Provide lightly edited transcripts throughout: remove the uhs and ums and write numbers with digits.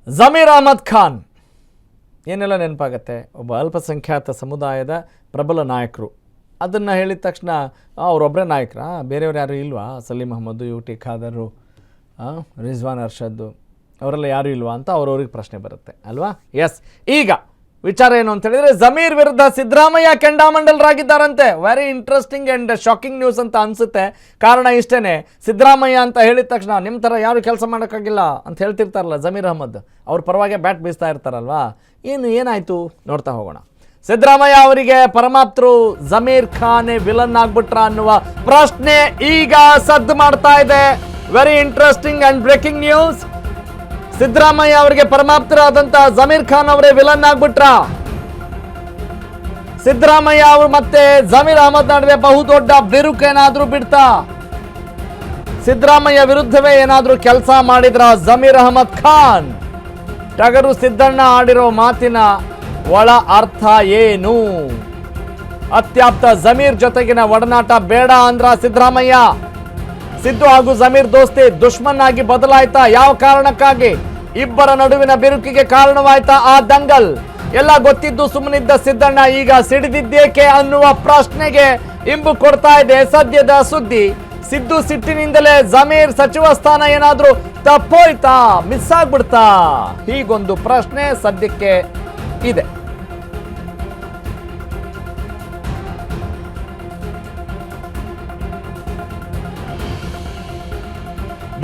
ಜಮೀರ್ ಅಹಮದ್ ಖಾನ್ ಏನೆಲ್ಲ ನೆನಪಾಗತ್ತೆ? ಒಬ್ಬ ಅಲ್ಪಸಂಖ್ಯಾತ ಸಮುದಾಯದ ಪ್ರಬಲ ನಾಯಕರು. ಅದನ್ನು ಹೇಳಿದ ತಕ್ಷಣ ಅವರೊಬ್ಬರೇ ನಾಯಕರಾ? ಬೇರೆಯವ್ರು ಯಾರು ಇಲ್ವಾ? ಸಲೀಂ ಅಹಮದ್, ಯು ಟಿ ಖಾದರ್, ರಿಜ್ವಾನ್ ಅರ್ಷದ್ ಅವರೆಲ್ಲ ಯಾರೂ ಇಲ್ವಾ ಅಂತ ಅವ್ರವ್ರಿಗೆ ಪ್ರಶ್ನೆ ಬರುತ್ತೆ ಅಲ್ವಾ? ಎಸ್, ಈಗ ವಿಚಾರ ಏನು ಅಂತ ಹೇಳಿದರೆ, ಜಮೀರ್ ವಿರುದ್ಧ ಸಿದ್ದರಾಮಯ್ಯ ಕೆಂಡಾಮಂಡಲರಾಗಿದ್ದಾರಂತೆ. Very interesting and shocking news ಅಂತ ಅನಿಸುತ್ತೆ. ಕಾರಣ ಇಷ್ಟೇ, ಸಿದ್ದರಾಮಯ್ಯ ಅಂತ ಹೇಳಿದ ತಕ್ಷಣ ನಿಮ್ಮ ಥರ ಯಾರು ಕೆಲಸ ಮಾಡೋಕ್ಕಾಗಿಲ್ಲ ಅಂತ ಹೇಳ್ತಿರ್ತಾರಲ್ಲ ಜಮೀರ್ ಅಹಮದ್, ಅವ್ರ ಪರವಾಗಿ ಬ್ಯಾಟ್ ಬೀಸ್ತಾ ಇರ್ತಾರಲ್ವಾ? ಏನಾಯಿತು ನೋಡ್ತಾ ಹೋಗೋಣ. ಸಿದ್ದರಾಮಯ್ಯ ಅವರಿಗೆ ಪರಮಾಪ್ತರು ಜಮೀರ್ ಖಾನ್ ವಿಲನ್ ಆಗ್ಬಿಟ್ರ ಅನ್ನುವ ಪ್ರಶ್ನೆ ಈಗ ಸದ್ದು ಮಾಡ್ತಾ ಇದೆ. Very interesting and breaking news. Siddaramaiah ಅವರಿಗೆ ಪರಮಾಪ್ತರಾದಂತ ಜಮೀರ್ ಖಾನ್ ಅವರೇ ವಿಲನ್ ಆಗ್ಬಿಟ್ರ? ಸಿದ್ದರಾಮಯ್ಯ ಅವರು ಮತ್ತೆ ಜಮೀರ್ ಅಹಮದ್ ನಡುವೆ ಬಹುದೊಡ್ಡ ಬಿರುಕೇನಾದ್ರೂ ಬಿಡ್ತಾ? ಸಿದ್ದರಾಮಯ್ಯ ವಿರುದ್ಧವೇ ಏನಾದ್ರೂ ಕೆಲಸ ಮಾಡಿದ್ರ ಜಮೀರ್ ಅಹಮದ್ ಖಾನ್? ಟಗರು ಸಿದ್ದಣ್ಣ ಆಡಿರೋ ಮಾತಿನ ಒಳ ಅರ್ಥ ಏನು? ಅತ್ಯಾಪ್ತ ಜಮೀರ್ ಜೊತೆಗಿನ ಒಡನಾಟ ಬೇಡ ಅಂದ್ರ ಸಿದ್ದರಾಮಯ್ಯ? ಸಿದ್ದು ಹಾಗೂ ಜಮೀರ್ ದೋಸ್ತಿ ದುಶ್ಮನ್ ಆಗಿ ಬದಲಾಯ್ತಾ? ಯಾವ ಕಾರಣಕ್ಕಾಗಿ? ಇಬ್ಬರ ನಡುವಿನ ಬಿರುಕಿಗೆ ಕಾರಣವಾಯ್ತಾ ಆ ದಂಗಲ್? ಎಲ್ಲ ಗೊತ್ತಿದ್ದು ಸುಮ್ಮನಿದ್ದ ಸಿದ್ದಣ್ಣ ಈಗ ಸಿಡಿದಿದ್ದೇಕೆ ಅನ್ನುವ ಪ್ರಶ್ನೆಗೆ ಇಂಬು ಕೊಡ್ತಾ ಇದೆ ಸದ್ಯದ ಸುದ್ದಿ. ಸಿದ್ದು ಸಿಟ್ಟಿನಿಂದಲೇ ಜಮೀರ್ ಸಚಿವ ಸ್ಥಾನ ಏನಾದ್ರೂ ತಪ್ಪೋಯ್ತಾ, ಮಿಸ್ ಆಗ್ಬಿಡ್ತಾ? ಹೀಗೊಂದು ಪ್ರಶ್ನೆ ಸದ್ಯಕ್ಕೆ ಇದೆ.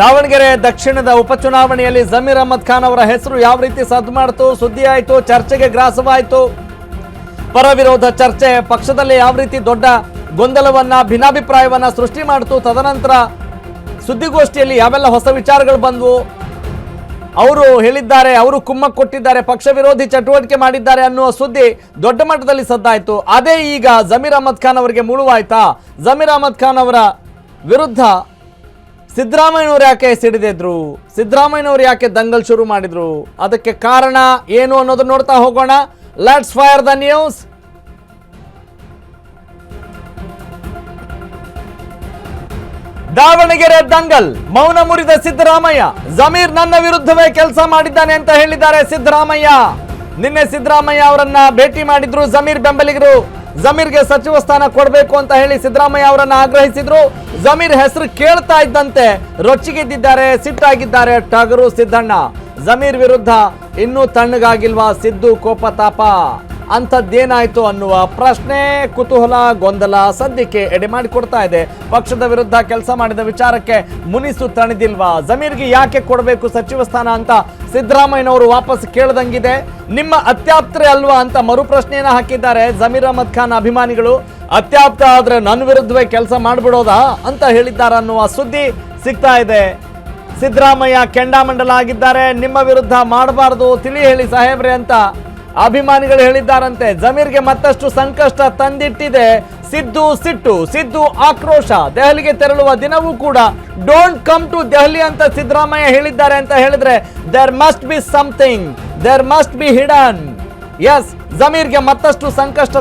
ದಾವಣಗೆರೆ ದಕ್ಷಿಣದ ಉಪಚುನಾವಣೆಯಲ್ಲಿ ಜಮೀರ್ ಅಹಮದ್ ಖಾನ್ ಅವರ ಹೆಸರು ಯಾವ ರೀತಿ ಸದ್ದು ಮಾಡ್ತು, ಸುದ್ದಿ ಆಯಿತು, ಚರ್ಚೆಗೆ ಗ್ರಾಸವಾಯಿತು. ಪರ ವಿರೋಧ ಚರ್ಚೆ ಪಕ್ಷದಲ್ಲಿ ಯಾವ ರೀತಿ ದೊಡ್ಡ ಗೊಂದಲವನ್ನ, ಭಿನ್ನಾಭಿಪ್ರಾಯವನ್ನ ಸೃಷ್ಟಿ ಮಾಡ್ತು. ತದನಂತರ ಸುದ್ದಿಗೋಷ್ಠಿಯಲ್ಲಿ ಯಾವೆಲ್ಲ ಹೊಸ ವಿಚಾರಗಳು ಬಂದವು, ಅವರು ಹೇಳಿದ್ದಾರೆ, ಅವರು ಕುಮ್ಮಕ್ ಕೊಟ್ಟಿದ್ದಾರೆ, ಪಕ್ಷ ವಿರೋಧಿ ಚಟುವಟಿಕೆ ಮಾಡಿದ್ದಾರೆ ಅನ್ನುವ ಸುದ್ದಿ ದೊಡ್ಡ ಮಟ್ಟದಲ್ಲಿ ಸದ್ದಾಯಿತು. ಅದೇ ಈಗ ಜಮೀರ್ ಅಹಮದ್ ಖಾನ್ ಅವರಿಗೆ ಮುಳುವಾಯ್ತಾ? ಜಮೀರ್ ಅಹಮದ್ ಖಾನ್ ಅವರ ವಿರುದ್ಧ ಸಿದ್ದರಾಮಯ್ಯನವರು ಯಾಕೆ ಸಿಡಿದಿದ್ರು, ಸಿದ್ದರಾಮಯ್ಯನವರು ಯಾಕೆ ದಂಗಲ್ ಶುರು ಮಾಡಿದ್ರು, ಅದಕ್ಕೆ ಕಾರಣ ಏನು ಅನ್ನೋದು ನೋಡ್ತಾ ಹೋಗೋಣ. Let's fire the news. Davanagere Dangal, ಮೌನ ಮುರಿದ ಸಿದ್ದರಾಮಯ್ಯ. ಜಮೀರ್ ನನ್ನ ವಿರುದ್ಧವೇ ಕೆಲಸ ಮಾಡಿದ್ದಾನೆ ಅಂತ ಹೇಳಿದ್ದಾರೆ ಸಿದ್ದರಾಮಯ್ಯ. ನಿನ್ನೆ ಸಿದ್ದರಾಮಯ್ಯ ಅವರನ್ನ ಭೇಟಿ ಮಾಡಿದ್ರು ಜಮೀರ್ ಬೆಂಬಲಿಗರು. ಜಮೀರ್ಗೆ ಸಚಿವ ಸ್ಥಾನ ಕೊಡಬೇಕು ಅಂತ ಹೇಳಿ ಸಿದ್ದರಾಮಯ್ಯ ಅವರನ್ನ ಆಗ್ರಹಿಸಿದ್ರು. ಜಮೀರ್ ಹೆಸರು ಕೇಳ್ತಾ ಇದ್ದಂತೆ ರೊಚ್ಚಿಗೆದ್ದಿದ್ದಾರೆ, ಸಿಟ್ಟಾಗಿದ್ದಾರೆ ಟಗರು ಸಿದ್ದಣ್ಣ. ಜಮೀರ್ ವಿರುದ್ಧ ಇನ್ನೂ ತಣ್ಣಗಾಗಿಲ್ವಾ ಸಿದ್ದು ಕೋಪ ತಾಪ? ಅಂಥದ್ದೇನಾಯ್ತು ಅನ್ನುವ ಪ್ರಶ್ನೆ, ಕುತೂಹಲ, ಗೊಂದಲ ಸದ್ಯಕ್ಕೆ ಎಡೆ ಮಾಡಿಕೊಡ್ತಾ ಇದೆ. ಪಕ್ಷದ ವಿರುದ್ಧ ಕೆಲಸ ಮಾಡಿದ ವಿಚಾರಕ್ಕೆ ಮುನಿಸು ತಣಿದಿಲ್ವಾ? ಜಮೀರ್ಗೆ ಯಾಕೆ ಕೊಡಬೇಕು ಸಚಿವ ಸ್ಥಾನ ಅಂತ ಸಿದ್ದರಾಮಯ್ಯನವರು ವಾಪಸ್ ಕೇಳದಂಗಿದೆ. ನಿಮ್ಮ ಅತ್ಯಾಪ್ತರೇ ಅಲ್ವಾ ಅಂತ ಮರುಪ್ರಶ್ನೆಯನ್ನ ಹಾಕಿದ್ದಾರೆ ಜಮೀರ್ ಅಹಮದ್ ಖಾನ್ ಅಭಿಮಾನಿಗಳು. ಅತ್ಯಾಪ್ತ ಆದ್ರೆ ನನ್ನ ವಿರುದ್ಧವೇ ಕೆಲಸ ಮಾಡ್ಬಿಡೋದಾ ಅಂತ ಹೇಳಿದ್ದಾರೆ ಅನ್ನುವ ಸುದ್ದಿ ಸಿಗ್ತಾ ಇದೆ. ಸಿದ್ದರಾಮಯ್ಯ ಕೆಂಡಾಮಂಡಲ ಆಗಿದ್ದಾರೆ. ನಿಮ್ಮ ವಿರುದ್ಧ ಮಾಡಬಾರದು, ತಿಳಿ ಹೇಳಿ ಸಾಹೇಬ್ರೆ ಅಂತ ಅಭಿಮಾನಿಗಳು ಹೇಳಿದ್ದಾರಂತೆ. ಜಮೀರ್ಗೆ ಮತ್ತಷ್ಟು ಸಂಕಷ್ಟ ತಂದಿಟ್ಟಿದೆ ಸಿದ್ದು ಸಿಟ್ಟು, ಸಿದ್ದು ಆಕ್ರೋಶ. ದೆಹಲಿಗೆ ತೆರಳುವ ದಿನವೂ ಕೂಡ ಡೋಂಟ್ ಕಮ್ ಟು ದೆಹಲಿ ಅಂತ ಸಿದ್ದರಾಮಯ್ಯ ಹೇಳಿದ್ದಾರೆ ಅಂತ ಹೇಳಿದ್ರೆ there must be something, there must be hidden. Yes, ಜಮೀರ್ಗೆ ಮತ್ತಷ್ಟು ಸಂಕಷ್ಟ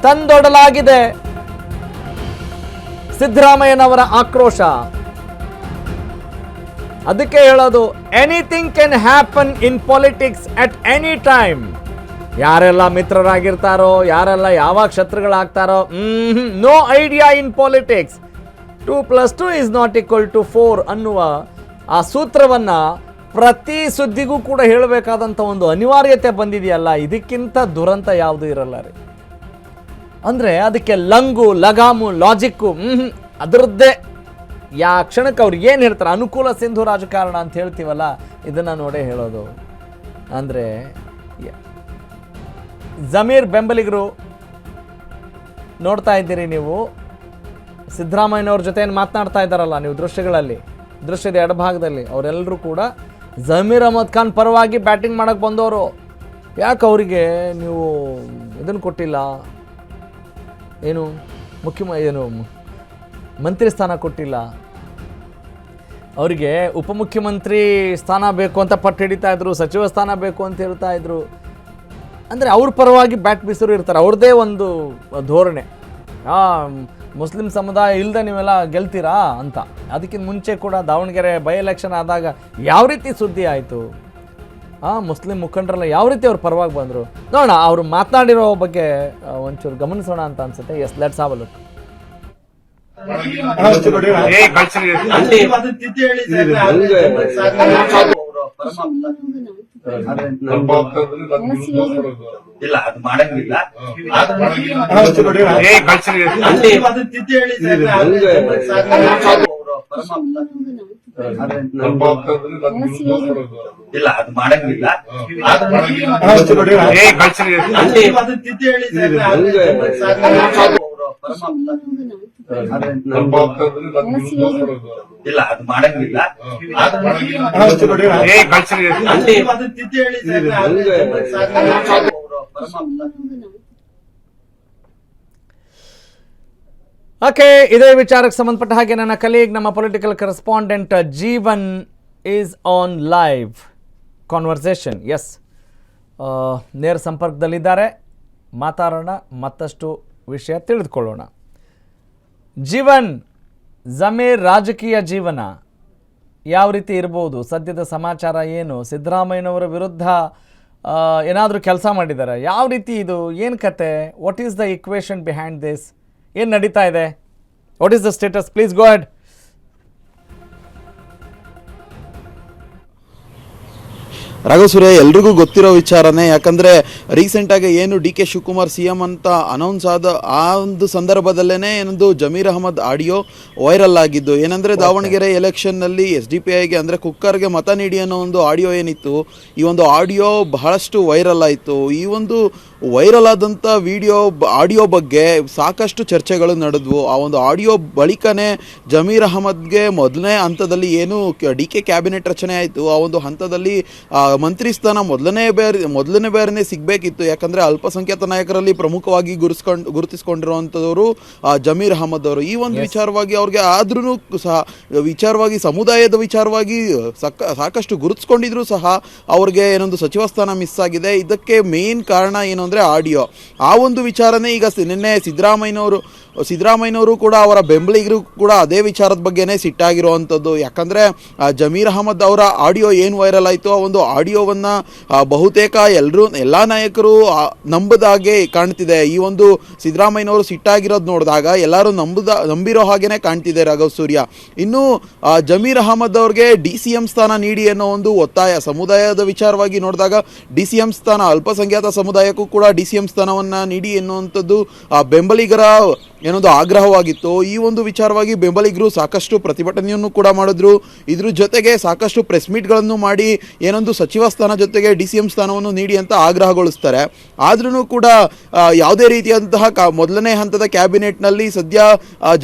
ತಂದೊಡಲಾಗಿದೆ ಸಿದ್ದರಾಮಯ್ಯನವರ ಆಕ್ರೋಶ. ಅದಕ್ಕೆ ಹೇಳೋದು, anything can happen in politics at any time. ಯಾರೆಲ್ಲ ಮಿತ್ರರಾಗಿರ್ತಾರೋ, ಯಾರೆಲ್ಲ ಯಾವಾಗ ಶತ್ರುಗಳಾಗ್ತಾರೋ, no idea in politics. 2+2 is not equal to 4 ಅನ್ನುವ ಆ ಸೂತ್ರವನ್ನ ಪ್ರತಿ ಸುದ್ದಿಗೂ ಕೂಡ ಹೇಳಬೇಕಾದಂಥ ಒಂದು ಅನಿವಾರ್ಯತೆ ಬಂದಿದೆಯಲ್ಲ, ಇದಕ್ಕಿಂತ ದುರಂತ ಯಾವುದು ಇರಲ್ಲ ರೀ. ಅಂದರೆ ಅದಕ್ಕೆ ಲಂಗು, ಲಗಾಮು, ಲಾಜಿಕ್ಕು ಅದರದ್ದೇ. ಯಾ ಕ್ಷಣಕ್ಕೆ ಅವ್ರು ಏನು ಹೇಳ್ತಾರೆ, ಅನುಕೂಲ ಸಿಂಧು ರಾಜಕಾರಣ ಅಂತ ಹೇಳ್ತೀವಲ್ಲ, ಇದನ್ನು ನೋಡೇ ಹೇಳೋದು. ಅಂದರೆ ಜಮೀರ್ ಬೆಂಬಲಿಗರು ನೋಡ್ತಾ ಇದ್ದೀರಿ ನೀವು, ಸಿದ್ದರಾಮಯ್ಯನವ್ರ ಜೊತೆ ಏನು ಮಾತನಾಡ್ತಾ ಇದ್ದಾರಲ್ಲ ನೀವು ದೃಶ್ಯಗಳಲ್ಲಿ, ದೃಶ್ಯದ ಎಡಭಾಗದಲ್ಲಿ ಅವರೆಲ್ಲರೂ ಕೂಡ ಜಮೀರ್ ಅಹಮದ್ ಖಾನ್ ಪರವಾಗಿ ಬ್ಯಾಟಿಂಗ್ ಮಾಡೋಕ್ಕೆ ಬಂದವರು. ಯಾಕೆ ಅವರಿಗೆ ನೀವು ಇದನ್ನು ಕೊಟ್ಟಿಲ್ಲ, ಏನು ಮಂತ್ರಿ ಸ್ಥಾನ ಕೊಟ್ಟಿಲ್ಲ, ಅವರಿಗೆ ಉಪಮುಖ್ಯಮಂತ್ರಿ ಸ್ಥಾನ ಬೇಕು ಅಂತ ಪಟ್ಟು ಹಿಡಿತಾ ಇದ್ರು, ಸಚಿವ ಸ್ಥಾನ ಬೇಕು ಅಂತ ಹೇಳ್ತಾ ಇದ್ರು. ಅಂದರೆ ಅವ್ರ ಪರವಾಗಿ ಬ್ಯಾಟ್ ಬೀಸರು ಇರ್ತಾರೆ, ಅವ್ರದ್ದೇ ಒಂದು ಧೋರಣೆ. ಮುಸ್ಲಿಂ ಸಮುದಾಯ ಇಲ್ಲದೆ ನೀವೆಲ್ಲ ಗೆಲ್ತೀರಾ ಅಂತ. ಅದಕ್ಕಿಂತ ಮುಂಚೆ ಕೂಡ ದಾವಣಗೆರೆ ಬೈ ಎಲೆಕ್ಷನ್ ಆದಾಗ ಯಾವ ರೀತಿ ಸುದ್ದಿ ಆಯಿತು, ಮುಸ್ಲಿಂ ಮುಖಂಡರೆಲ್ಲ ಯಾವ ರೀತಿ ಅವ್ರ ಪರವಾಗಿ ಬಂದರು ನೋಡೋಣ. ಅವರು ಮಾತನಾಡಿರೋ ಬಗ್ಗೆ ಒಂಚೂರು ಗಮನಿಸೋಣ ಅಂತ ಅನ್ಸುತ್ತೆ. Yes, let's have a look. ಇಲ್ಲ ಅದು ಮಾಡಂಗಿಲ್ಲ. ಇಲ್ಲ ಅದು ಮಾಡಂಗಿಲ್ಲ. ಇಲ್ಲ ಅದು ಮಾಡಂಗಿಲ್ಲ. ಓಕೆ, ಇದೇ ವಿಚಾರಕ್ಕೆ ಸಂಬಂಧಪಟ್ಟ ಹಾಗೆ ನನ್ನ ಕಲೀಗ್, ನಮ್ಮ political correspondent Jeevan is on live conversation. Yes, ನೇರ ಸಂಪರ್ಕದಲ್ಲಿದ್ದಾರೆ. ಮಾತಾಡೋಣ, ಮತ್ತಷ್ಟು ವಿಷಯ ತಿಳಿದುಕೊಳ್ಳೋಣ. ಜೀವನ್, ಜಮೀರ್ ರಾಜಕೀಯ ಜೀವನ ಯಾವ ರೀತಿ ಇರ್ಬೋದು? ಸದ್ಯದ ಸಮಾಚಾರ ಏನು? ಸಿದ್ದರಾಮಯ್ಯನವರ ವಿರುದ್ಧ ಏನಾದರೂ ಕೆಲಸ ಮಾಡಿದ್ದಾರೆ? ಯಾವ ರೀತಿ ಇದು? ಏನು ಕತೆ? What is the equation behind this? ಏನು ನಡೀತಾ ಇದೆ? What is the status? Please go ahead. Raghav Surya, ಎಲ್ರಿಗೂ ಗೊತ್ತಿರೋ ವಿಚಾರನೇ. ಯಾಕಂದರೆ ರೀಸೆಂಟಾಗಿ ಏನು ಡಿ.ಕೆ. ಶಿವಕುಮಾರ್ CM ಅಂತ ಅನೌನ್ಸ್ ಆದ ಆ ಒಂದು ಸಂದರ್ಭದಲ್ಲೇ ಏನೊಂದು ಜಮೀರ್ ಅಹಮದ್ ಆಡಿಯೋ ವೈರಲ್ ಆಗಿದ್ದು. ಏನಂದರೆ ದಾವಣಗೆರೆ ಎಲೆಕ್ಷನ್ನಲ್ಲಿ SDPIಗೆ ಅಂದರೆ ಕುಕ್ಕರ್ಗೆ ಮತ ನೀಡಿ ಅನ್ನೋ ಒಂದು ಆಡಿಯೋ ಏನಿತ್ತು, ಈ ಒಂದು ಆಡಿಯೋ ಬಹಳಷ್ಟು ವೈರಲ್ ಆಯಿತು. ಈ ಒಂದು ವೈರಲ್ ಆದಂಥ ಆಡಿಯೋ ಬಗ್ಗೆ ಸಾಕಷ್ಟು ಚರ್ಚೆಗಳು ನಡೆದವು. ಆ ಒಂದು ಆಡಿಯೋ ಬಳಿಕನೇ ಜಮೀರ್ ಅಹಮದ್ಗೆ ಮೊದಲನೇ ಹಂತದಲ್ಲಿ ಏನು ಡಿ.ಕೆ. ಕ್ಯಾಬಿನೆಟ್ ರಚನೆ ಆಯಿತು, ಆ ಒಂದು ಹಂತದಲ್ಲಿ ಮಂತ್ರಿ ಸ್ಥಾನ ಮೊದಲನೇ ಬಾರಿನೇ ಸಿಗಬೇಕಿತ್ತು. ಯಾಕಂದರೆ ಅಲ್ಪಸಂಖ್ಯಾತ ನಾಯಕರಲ್ಲಿ ಪ್ರಮುಖವಾಗಿ ಗುರುತಿಸ್ಕೊಂಡಿರುವಂಥವರು ಜಮೀರ್ ಅಹಮದ್ ಅವರು. ಈ ಒಂದು ವಿಚಾರವಾಗಿ ಅವ್ರಿಗೆ ಆದ್ರೂ ಸಹ ಸಮುದಾಯದ ವಿಚಾರವಾಗಿ ಸಾಕಷ್ಟು ಗುರುತಿಸ್ಕೊಂಡಿದ್ರು ಸಹ ಅವ್ರಿಗೆ ಏನೊಂದು ಸಚಿವ ಸ್ಥಾನ ಮಿಸ್ ಆಗಿದೆ. ಇದಕ್ಕೆ ಮೇನ್ ಕಾರಣ ಏನು ಅಂದರೆ ಆಡಿಯೋ. ಆ ಒಂದು ವಿಚಾರನೇ ಈಗ ನಿನ್ನೆ ಸಿದ್ದರಾಮಯ್ಯನವರು ಕೂಡ ಅವರ ಬೆಂಬಲಿಗರು ಕೂಡ ಅದೇ ವಿಚಾರದ ಬಗ್ಗೆನೇ ಸಿಟ್ಟಾಗಿರುವಂಥದ್ದು. ಯಾಕಂದರೆ ಜಮೀರ್ ಅಹಮದ್ ಅವರ ಆಡಿಯೋ ಏನು ವೈರಲ್ ಆಯಿತು, ಆ ಒಂದು ಆಡಿಯೋವನ್ನು ಬಹುತೇಕ ಎಲ್ಲ ನಾಯಕರು ನಂಬದಾಗೆ ಕಾಣ್ತಿದೆ. ಈ ಒಂದು ಸಿದ್ದರಾಮಯ್ಯನವರು ಸಿಟ್ಟಾಗಿರೋದು ನೋಡಿದಾಗ ಎಲ್ಲರೂ ನಂಬಿರೋ ಹಾಗೇನೆ ಕಾಣ್ತಿದೆ ರಾಘವ್ ಸೂರ್ಯ. ಇನ್ನು ಜಮೀರ್ ಅಹಮದ್ ಅವ್ರಿಗೆ DCM ಸ್ಥಾನ ನೀಡಿ ಅನ್ನೋ ಒಂದು ಒತ್ತಾಯ ಸಮುದಾಯದ ವಿಚಾರವಾಗಿ ನೋಡಿದಾಗ DCM ಸ್ಥಾನ ಅಲ್ಪಸಂಖ್ಯಾತ ಸಮುದಾಯಕ್ಕೂ ಕೂಡ DCM ಸ್ಥಾನವನ್ನು ನೀಡಿ ಎನ್ನುವಂಥದ್ದು ಬೆಂಬಲಿಗರ ಏನೊಂದು ಆಗ್ರಹವಾಗಿತ್ತು. ಈ ಒಂದು ವಿಚಾರವಾಗಿ ಬೆಂಬಲಿಗರು ಸಾಕಷ್ಟು ಪ್ರತಿಭಟನೆಯನ್ನು ಕೂಡ ಮಾಡಿದ್ರು. ಇದ್ರ ಜೊತೆಗೆ ಸಾಕಷ್ಟು ಪ್ರೆಸ್ ಮೀಟ್ಗಳನ್ನು ಮಾಡಿ ಏನೊಂದು ಸಚಿವ ಸ್ಥಾನ ಜೊತೆಗೆ DCM ಸ್ಥಾನವನ್ನು ನೀಡಿ ಅಂತ ಆಗ್ರಹಗೊಳಿಸ್ತಾರೆ. ಆದ್ರೂ ಕೂಡ ಯಾವುದೇ ರೀತಿಯಾದಂತಹ ಮೊದಲನೇ ಹಂತದ ಕ್ಯಾಬಿನೆಟ್ನಲ್ಲಿ ಸದ್ಯ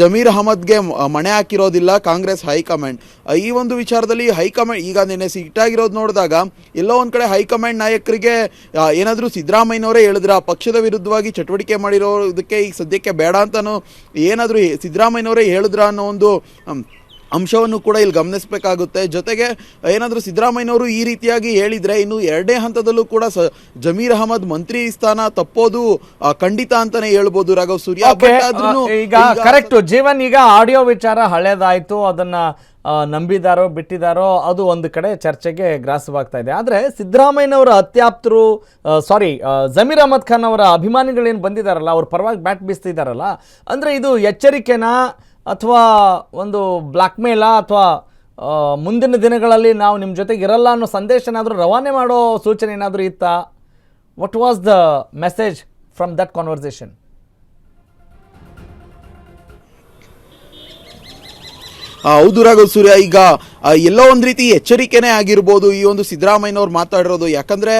ಜಮೀರ್ ಅಹಮದ್ಗೆ ಮಣೆ ಹಾಕಿರೋದಿಲ್ಲ ಕಾಂಗ್ರೆಸ್ ಹೈಕಮಾಂಡ್. ಈ ಒಂದು ವಿಚಾರದಲ್ಲಿ ಹೈಕಮಾಂಡ್ ಈಗ ನಿನ್ನೆ ಸಿಟ್ಟಾಗಿರೋದು ನೋಡಿದಾಗ ಎಲ್ಲೋ ಒಂದು ಕಡೆ ಹೈಕಮಾಂಡ್ ನಾಯಕರಿಗೆ ಏನಾದರೂ ಸಿದ್ದರಾಮಯ್ಯನವರೇ ಹೇಳಿದ್ರ ಪಕ್ಷದ ವಿರುದ್ಧವಾಗಿ ಚಟುವಟಿಕೆ ಮಾಡಿರೋದಕ್ಕೆ ಈಗ ಸದ್ಯಕ್ಕೆ ಬೇಡ ಅಂತ ಏನಾದರೂ ಸಿದ್ದರಾಮಯ್ಯನವರೇ ಹೇಳಿದ್ರ ಅನ್ನೋ ಒಂದು ಅಂಶವನ್ನು ಕೂಡ ಇಲ್ಲಿ ಗಮನಿಸಬೇಕಾಗುತ್ತೆ. ಜೊತೆಗೆ ಏನಾದರೂ ಸಿದ್ದರಾಮಯ್ಯನವರು ಈ ರೀತಿಯಾಗಿ ಹೇಳಿದರೆ ಇನ್ನು ಎರಡನೇ ಹಂತದಲ್ಲೂ ಕೂಡ ಜಮೀರ್ ಅಹಮದ್ ಮಂತ್ರಿ ಸ್ಥಾನ ತಪ್ಪೋದು ಖಂಡಿತ ಅಂತಾನೆ ಹೇಳ್ಬೋದು ರಾಘವ್ ಸೂರ್ಯ. ಈಗ ಕರೆಕ್ಟ್ ಜೀವನ್, ಈಗ ಆಡಿಯೋ ವಿಚಾರ ಹಳೇದಾಯ್ತು, ಅದನ್ನ ನಂಬಿದಾರೋ ಬಿಟ್ಟಿದಾರೋ ಅದು ಒಂದು ಕಡೆ ಚರ್ಚೆಗೆ ಗ್ರಾಸವಾಗ್ತಾ ಇದೆ. ಆದರೆ ಸಿದ್ದರಾಮಯ್ಯನವರ ಅತ್ಯಾಪ್ತರು ಜಮೀರ್ ಅಹಮದ್ ಖಾನ್ ಅವರ ಅಭಿಮಾನಿಗಳೇನು ಬಂದಿದ್ದಾರಲ್ಲ, ಅವ್ರ ಪರವಾಗಿ ಬ್ಯಾಟ್ ಬೀಸ್ತಿದ್ದಾರಲ್ಲ, ಅಂದರೆ ಇದು ಎಚ್ಚರಿಕೆನಾ ಅಥವಾ ಒಂದು ಬ್ಲ್ಯಾಕ್ ಮೇಲಾ ಅಥವಾ ಮುಂದಿನ ದಿನಗಳಲ್ಲಿ ನಾವು ನಿಮ್ಮ ಜೊತೆಗೆ ಇರಲ್ಲ ಅನ್ನೋ ಸಂದೇಶ ಏನಾದರೂ ರವಾನೆ ಮಾಡೋ ಸೂಚನೆ ಏನಾದರೂ ಇತ್ತಾ? What was the message from that conversation? ಹೌದು ರಾಘವ್ ಸೂರ್ಯ, ಈಗ ಎಲ್ಲೋ ಒಂದು ರೀತಿ ಎಚ್ಚರಿಕೆನೇ ಆಗಿರ್ಬೋದು ಈ ಒಂದು ಸಿದ್ದರಾಮಯ್ಯನವ್ರು ಮಾತಾಡಿರೋದು. ಯಾಕಂದರೆ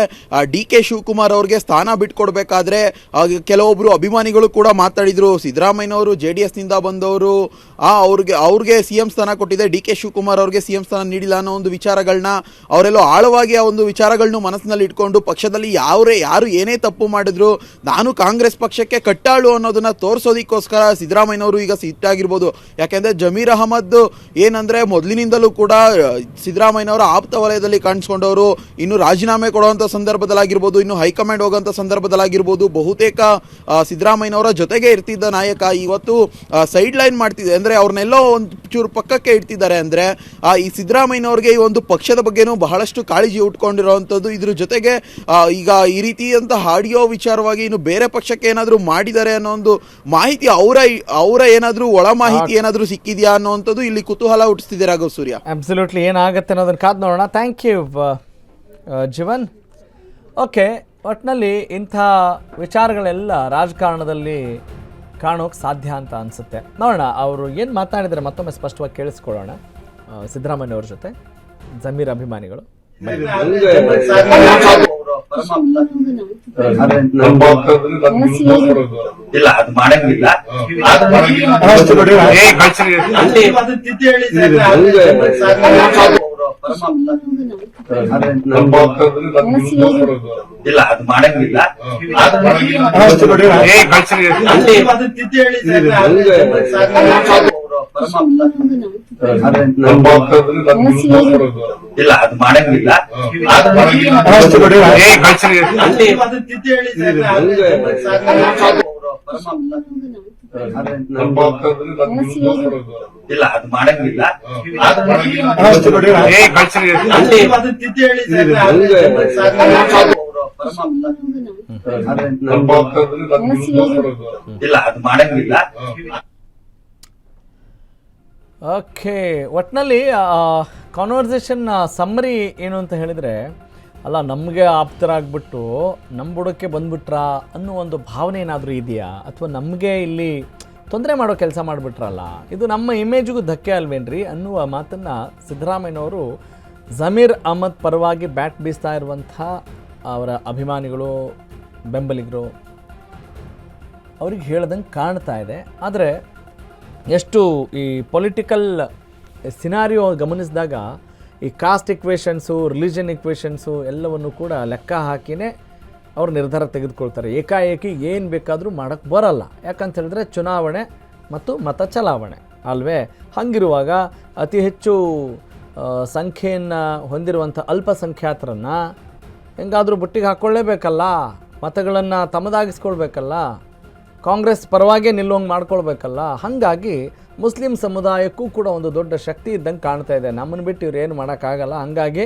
ಡಿ.ಕೆ. ಶಿವಕುಮಾರ್ ಅವ್ರಿಗೆ ಸ್ಥಾನ ಬಿಟ್ಕೊಡ್ಬೇಕಾದ್ರೆ ಕೆಲವೊಬ್ಬರು ಅಭಿಮಾನಿಗಳು ಕೂಡ ಮಾತಾಡಿದರು. ಸಿದ್ದರಾಮಯ್ಯನವರು JDSನಿಂದ ಬಂದವರು, ಅವ್ರಿಗೆ CM ಸ್ಥಾನ ಕೊಟ್ಟಿದೆ, ಡಿ.ಕೆ. ಶಿವಕುಮಾರ್ ಅವ್ರಿಗೆ CM ಸ್ಥಾನ ನೀಡಿಲ್ಲ ಅನ್ನೋ ಒಂದು ವಿಚಾರಗಳನ್ನ ಅವರೆಲ್ಲೋ ಆಳವಾಗಿ ಆ ಒಂದು ವಿಚಾರಗಳನ್ನ ಮನಸ್ಸಿನಲ್ಲಿ ಇಟ್ಕೊಂಡು ಪಕ್ಷದಲ್ಲಿ ಯಾರು ಏನೇ ತಪ್ಪು ಮಾಡಿದ್ರು ನಾನು ಕಾಂಗ್ರೆಸ್ ಪಕ್ಷಕ್ಕೆ ಕಟ್ಟಾಳು ಅನ್ನೋದನ್ನ ತೋರಿಸೋದಕ್ಕೋಸ್ಕರ ಸಿದ್ದರಾಮಯ್ಯನವರು ಈಗ ಸಿಟ್ಟಾಗಿರ್ಬೋದು. ಯಾಕೆಂದರೆ ಜಮೀರ್ ಅಹಮದ್ ಏನಂದರೆ ಮೊದಲಿನಿಂದಲೂ ಕೂಡ ಸಿದ್ದರಾಮಯ್ಯನವರ ಆಪ್ತ ವಲಯದಲ್ಲಿ ಕಾಣಿಸ್ಕೊಂಡವರು, ಇನ್ನು ರಾಜೀನಾಮೆ ಕೊಡುವಂಥ ಸಂದರ್ಭದಲ್ಲಾಗಿರ್ಬೋದು, ಇನ್ನು ಹೈಕಮಾಂಡ್ ಹೋಗುವಂಥ ಸಂದರ್ಭದಲ್ಲಾಗಿರ್ಬೋದು ಬಹುತೇಕ ಸಿದ್ದರಾಮಯ್ಯನವರ ಜೊತೆಗೆ ಇರ್ತಿದ್ದ ನಾಯಕ ಇವತ್ತು ಸೈಡ್ ಲೈನ್ ಮಾಡ್ತಿದೆ. ಅಂದರೆ ಅವ್ರನ್ನೆಲ್ಲೋ ಒಂದು ಚೂರು ಪಕ್ಕಕ್ಕೆ ಇಡ್ತಿದ್ದಾರೆ. ಅಂದರೆ ಈ ಸಿದ್ದರಾಮಯ್ಯನವ್ರಿಗೆ ಈ ಒಂದು ಪಕ್ಷದ ಬಗ್ಗೆನೂ ಬಹಳಷ್ಟು ಕಾಳಜಿ ಉಟ್ಕೊಂಡಿರೋವಂಥದ್ದು. ಇದ್ರ ಜೊತೆಗೆ ಈಗ ಈ ರೀತಿಯಂಥ ಆಡಿಯೋ ವಿಚಾರವಾಗಿ ಇನ್ನು ಬೇರೆ ಪಕ್ಷಕ್ಕೆ ಏನಾದರೂ ಮಾಡಿದ್ದಾರೆ ಅನ್ನೋ ಒಂದು ಮಾಹಿತಿ ಅವರ ಏನಾದರೂ ಒಳ ಮಾಹಿತಿ ಏನಾದರೂ ಸಿಕ್ಕಿದೆಯಾ ಅನ್ನೋವಂಥದ್ದು ಇಲ್ಲಿ ಕುತೂಹಲ ಹುಟ್ಟಿಸ್ತಿದೆ ರಾಘವ್ ಸೂರ್ಯ. ಅಬ್ಸಲ್ಯೂಟ್ಲಿ ಏನಾಗುತ್ತೆ ಅನ್ನೋದನ್ನು ಕಾದು ನೋಡೋಣ. Thank you Jeevan. ಓಕೆ, ಒಟ್ಟಿನಲ್ಲಿ ಇಂಥ ವಿಚಾರಗಳೆಲ್ಲ ರಾಜಕಾರಣದಲ್ಲಿ ಕಾಣೋಕೆ ಸಾಧ್ಯ ಅಂತ ಅನಿಸುತ್ತೆ. ನೋಡೋಣ ಅವರು ಏನು ಮಾತನಾಡಿದರೆ ಮತ್ತೊಮ್ಮೆ ಸ್ಪಷ್ಟವಾಗಿ ಕೇಳಿಸ್ಕೊಳ್ಳೋಣ. ಸಿದ್ದರಾಮಯ್ಯವ್ರ ಜೊತೆ ಜಮೀರ್ ಅಭಿಮಾನಿಗಳು. ಇಲ್ಲ ಅದು ಮಾಡಂಗಿಲ್ಲ. ಇಲ್ಲ ಅದು ಮಾಡಂಗಿಲ್ಲ. ಇಲ್ಲ ಅದು ಮಾಡಂಗಿಲ್ಲ. ಇಲ್ಲ ಅದು ಮಾಡಂಗಿಲ್ಲ. ಇಲ್ಲ ಅದು ಮಾಡಂಗಿಲ್ಲ. ಓಕೆ, ಒಟ್ಟಿನಲ್ಲಿ ಕಾನ್ವರ್ಸೇಷನ್ ಸಮ್ಮರಿ ಏನು ಅಂತ ಹೇಳಿದರೆ, ಅಲ್ಲ ನಮಗೆ ಆಪ್ತರಾಗ್ಬಿಟ್ಟು ನಮ್ಮ ಬುಡಕ್ಕೆ ಬಂದ್ಬಿಟ್ರಾ ಅನ್ನೋ ಒಂದು ಭಾವನೆ ಏನಾದರೂ ಇದೆಯಾ, ಅಥವಾ ನಮಗೆ ಇಲ್ಲಿ ತೊಂದರೆ ಮಾಡೋ ಕೆಲಸ ಮಾಡಿಬಿಟ್ರಲ್ಲ, ಇದು ನಮ್ಮ ಇಮೇಜ್ಗೂ ಧಕ್ಕೆ ಅಲ್ವೇನ್ರಿ ಅನ್ನುವ ಮಾತನ್ನು ಸಿದ್ದರಾಮಯ್ಯನವರು ಜಮೀರ್ ಅಹಮದ್ ಪರವಾಗಿ ಬ್ಯಾಟ್ ಬೀಸ್ತಾ ಇರುವಂಥ ಅವರ ಅಭಿಮಾನಿಗಳು, ಬೆಂಬಲಿಗರು ಅವ್ರಿಗೆ ಹೇಳ್ದಂಗೆ ಕಾಣ್ತಾ ಇದೆ. ಆದರೆ ಎಷ್ಟು ಈ ಪೊಲಿಟಿಕಲ್ ಸಿನಾರಿಯೋ ಗಮನಿಸಿದಾಗ ಈ ಕಾಸ್ಟ್ ಇಕ್ವೇಷನ್ಸು, ರಿಲಿಜನ್ ಇಕ್ವೇಷನ್ಸು ಎಲ್ಲವನ್ನು ಕೂಡ ಲೆಕ್ಕ ಹಾಕಿಯೇ ಅವ್ರು ನಿರ್ಧಾರ ತೆಗೆದುಕೊಳ್ತಾರೆ. ಏಕಾಏಕಿ ಏನು ಬೇಕಾದರೂ ಮಾಡೋಕ್ಕೆ ಬರಲ್ಲ. ಯಾಕಂತ ಹೇಳಿದ್ರೆ ಚುನಾವಣೆ ಮತ್ತು ಮತ ಚಲಾವಣೆ ಅಲ್ವೇ. ಹಾಗಿರುವಾಗ ಅತಿ ಹೆಚ್ಚು ಸಂಖ್ಯೆಯನ್ನು ಹೊಂದಿರುವಂಥ ಅಲ್ಪಸಂಖ್ಯಾತರನ್ನು ಹೆಂಗಾದರೂ ಬುಟ್ಟಿಗೆ ಹಾಕ್ಕೊಳ್ಳೇಬೇಕಲ್ಲ, ಮತಗಳನ್ನು ತಮ್ಮದಾಗಿಸ್ಕೊಳ್ಬೇಕಲ್ಲ, ಕಾಂಗ್ರೆಸ್ ಪರವಾಗೇ ನಿಲ್ಲುವಂಗೆ ಮಾಡ್ಕೊಳ್ಬೇಕಲ್ಲ. ಹಾಗಾಗಿ ಮುಸ್ಲಿಂ ಸಮುದಾಯಕ್ಕೂ ಕೂಡ ಒಂದು ದೊಡ್ಡ ಶಕ್ತಿ ಇದ್ದಂಗೆ ಕಾಣ್ತಾ ಇದೆ. ನಮ್ಮನ್ನು ಬಿಟ್ಟು ಇವ್ರು ಏನು ಮಾಡೋಕ್ಕಾಗಲ್ಲ. ಹಾಗಾಗಿ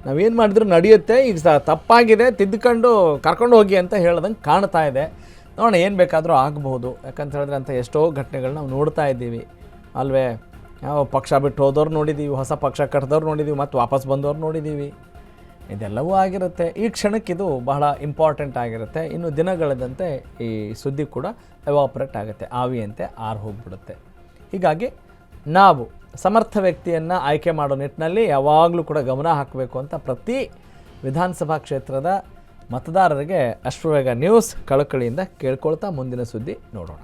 ನಾವೇನು ಮಾಡಿದ್ರು ನಡೆಯುತ್ತೆ, ಈಗ ತಪ್ಪಾಗಿದೆ ತಿದ್ದುಕೊಂಡು ಕರ್ಕೊಂಡು ಹೋಗಿ ಅಂತ ಹೇಳ್ದಂಗೆ ಕಾಣ್ತಾ ಇದೆ. ನೋಡೋಣ, ಏನು ಬೇಕಾದರೂ ಆಗಬಹುದು. ಯಾಕಂತ ಹೇಳಿದ್ರೆ ಅಂಥ ಎಷ್ಟೋ ಘಟನೆಗಳು ನಾವು ನೋಡ್ತಾ ಇದ್ದೀವಿ ಅಲ್ವೇ. ಯಾವ ಪಕ್ಷ ಬಿಟ್ಟು ಹೋದವ್ರು ನೋಡಿದ್ದೀವಿ, ಹೊಸ ಪಕ್ಷ ಕಟ್ಟಿದವ್ರು ನೋಡಿದ್ದೀವಿ, ಮತ್ತು ವಾಪಸ್ ಬಂದವ್ರು ನೋಡಿದ್ದೀವಿ. ಇದೆಲ್ಲವೂ ಆಗಿರುತ್ತೆ. ಈ ಕ್ಷಣಕ್ಕಿದು ಬಹಳ ಇಂಪಾರ್ಟೆಂಟ್ ಆಗಿರುತ್ತೆ. ಇನ್ನು ದಿನಗಳದಂತೆ ಈ ಸುದ್ದಿ ಕೂಡ ಎವಾಪರೇಟ್ ಆಗುತ್ತೆ, ಆವಿಯಂತೆ ಆರು ಹೋಗಿಬಿಡುತ್ತೆ. ಹೀಗಾಗಿ ನಾವು ಸಮರ್ಥ ವ್ಯಕ್ತಿಯನ್ನು ಆಯ್ಕೆ ಮಾಡೋ ನಿಟ್ಟಿನಲ್ಲಿ ಯಾವಾಗಲೂ ಕೂಡ ಗಮನ ಹಾಕಬೇಕು ಅಂತ ಪ್ರತಿ ವಿಧಾನಸಭಾ ಕ್ಷೇತ್ರದ ಮತದಾರರಿಗೆ ಅಶ್ವವೇಗ ನ್ಯೂಸ್ ಕಳಕಳಿಯಿಂದ ಕೇಳ್ಕೊಳ್ತಾ ಮುಂದಿನ ಸುದ್ದಿ ನೋಡೋಣ.